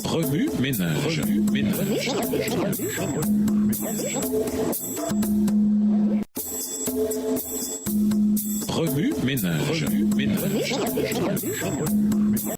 Remue ménage. Remue ménage.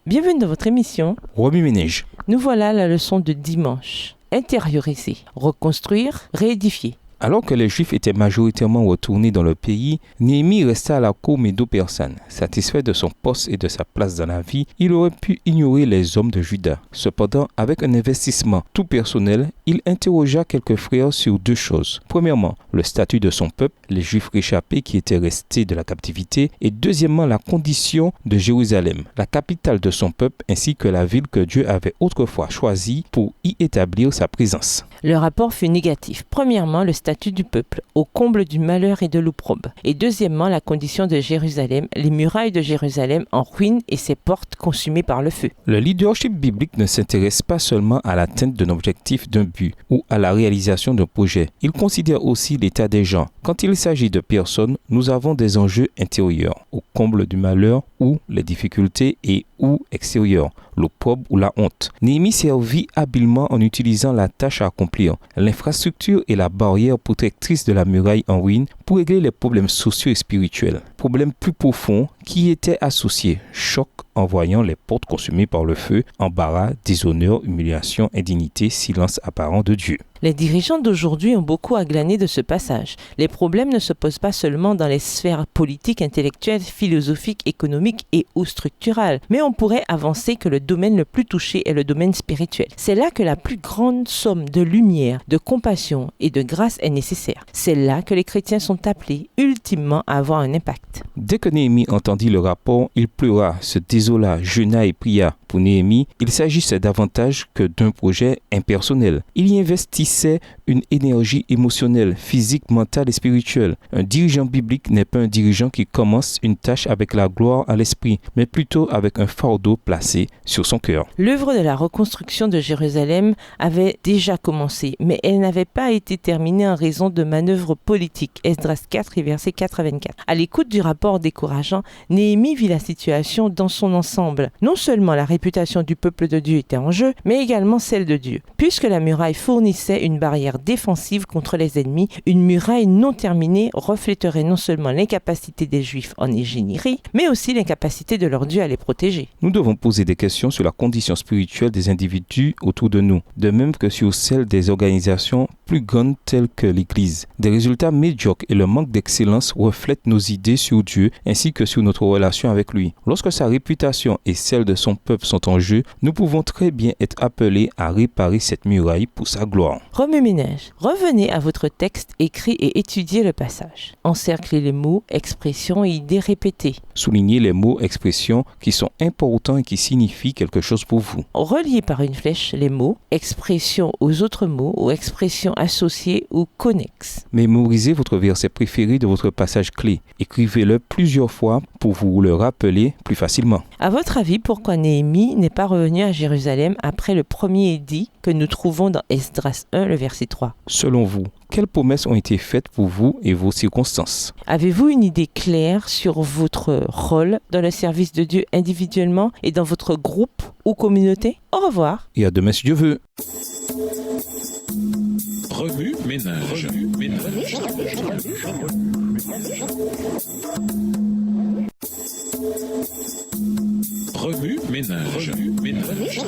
Bienvenue dans votre émission. Remue ménage. Nous voilà à la leçon de dimanche. Intérioriser, reconstruire, réédifier. Alors que les Juifs étaient majoritairement retournés dans leur pays, Néhémie resta à la cour Médo-Persane. Satisfait de son poste et de sa place dans la vie, il aurait pu ignorer les hommes de Juda. Cependant, avec un investissement tout personnel, il interrogea quelques frères sur deux choses. Premièrement, le statut de son peuple, les Juifs réchappés qui étaient restés de la captivité, et deuxièmement, la condition de Jérusalem, la capitale de son peuple, ainsi que la ville que Dieu avait autrefois choisie pour y établir sa présence. Le rapport fut négatif. Premièrement, le statut du peuple, au comble du malheur et de l'opprobre. Et deuxièmement, la condition de Jérusalem, les murailles de Jérusalem en ruine et ses portes consumées par le feu. Le leadership biblique ne s'intéresse pas seulement à l'atteinte d'un objectif, d'un but ou à la réalisation d'un projet. Il considère aussi l'état des gens. Quand il s'agit de personnes, nous avons des enjeux intérieurs, au comble du malheur ou les difficultés et ou extérieures, l'opprobre ou la honte. Néhémie servit habilement en utilisant la tâche à accomplir, l'infrastructure et la barrière protectrice de la muraille en ruine pour régler les problèmes sociaux et spirituels. Problèmes plus profonds qui étaient associés, choc en voyant les portes consumées par le feu, embarras, déshonneur, humiliation, indignité, silence apparent de Dieu. Les dirigeants d'aujourd'hui ont beaucoup à glaner de ce passage. Les problèmes ne se posent pas seulement dans les sphères politiques, intellectuelles, philosophiques, économiques et ou structurales, mais on pourrait avancer que le domaine le plus touché est le domaine spirituel. C'est là que la plus grande somme de lumière, de compassion et de grâce est nécessaire. C'est là que les chrétiens sont appelés ultimement à avoir un impact. Dès que Néhémie entendit le rapport, il pleura, se désola, jeûna et pria. Pour Néhémie, il s'agissait davantage que d'un projet impersonnel. Il y investissait une énergie émotionnelle, physique, mentale et spirituelle. Un dirigeant biblique n'est pas un dirigeant qui commence une tâche avec la gloire à l'esprit, mais plutôt avec un fardeau placé sur son cœur. L'œuvre de la reconstruction de Jérusalem avait déjà commencé, mais elle n'avait pas été terminée en raison de manœuvres politiques. Esdras 4, versets 4 à 24. À l'écoute du rapport décourageant, Néhémie vit la situation dans son ensemble. Non seulement la réputation du peuple de Dieu était en jeu, mais également celle de Dieu. Puisque la muraille fournissait une barrière défensive contre les ennemis, une muraille non terminée refléterait non seulement l'incapacité des Juifs en ingénierie, mais aussi l'incapacité de leur Dieu à les protéger. Nous devons poser des questions sur la condition spirituelle des individus autour de nous, de même que sur celle des organisations plus grandes telles que l'Église. Des résultats médiocres et le manque d'excellence reflètent nos idées sur Dieu ainsi que sur notre relation avec lui. Lorsque sa réputation et celle de son peuple sont en jeu, nous pouvons très bien être appelés à réparer cette muraille pour sa gloire. Remue-ménage. Revenez à votre texte écrit et étudiez le passage. Encerclez les mots, expressions et idées répétées. Soulignez les mots, expressions qui sont importants et qui signifient quelque chose pour vous. Reliez par une flèche les mots, expressions aux autres mots ou expressions associées ou connexes. Mémorisez votre verset préféré de votre passage clé. Écrivez-le plusieurs fois pour vous le rappeler plus facilement. À votre avis, pourquoi Néhémie n'est pas revenu à Jérusalem après le premier édit que nous trouvons dans Esdras 1, le verset 3? Selon vous, quelles promesses ont été faites pour vous et vos circonstances? Avez-vous une idée claire sur votre rôle dans le service de Dieu individuellement et dans votre groupe ou communauté? Au revoir. Et à demain si Dieu veut. Remue ménage. Remue ménage.